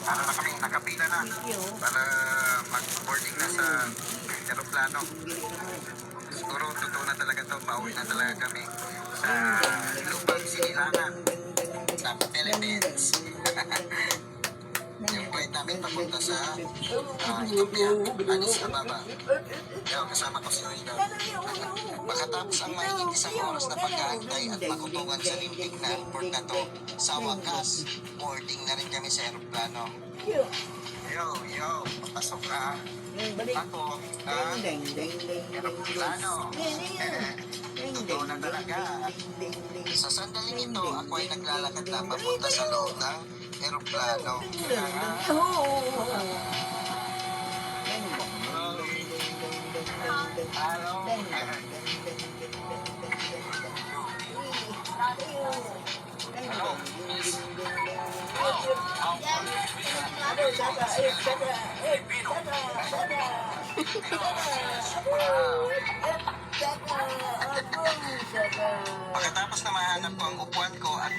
Ano na kami, nakapila na para mag-boarding na sa aeroplano. Siguro totoo na talaga to, pauwi na talaga kami sa lupang sinilangan sa Philippines. Yung flight namin papunta sa Ethiopia, Addis Ababa. Yo, kasama ko si Oido. Makatapos ang mahigit isang oras na pag-aantay at makutungan sa lintik na airport na to, sa wakas, boarding na rin kami sa aeroplano. Yo, papasok na. Ako, aeroplano. Totoo na talaga. Sa sandaling ito, ako ay naglalakad na papunta sa loob ng aeroplano. Pagkatapos na mahanap ko ang upuan ko at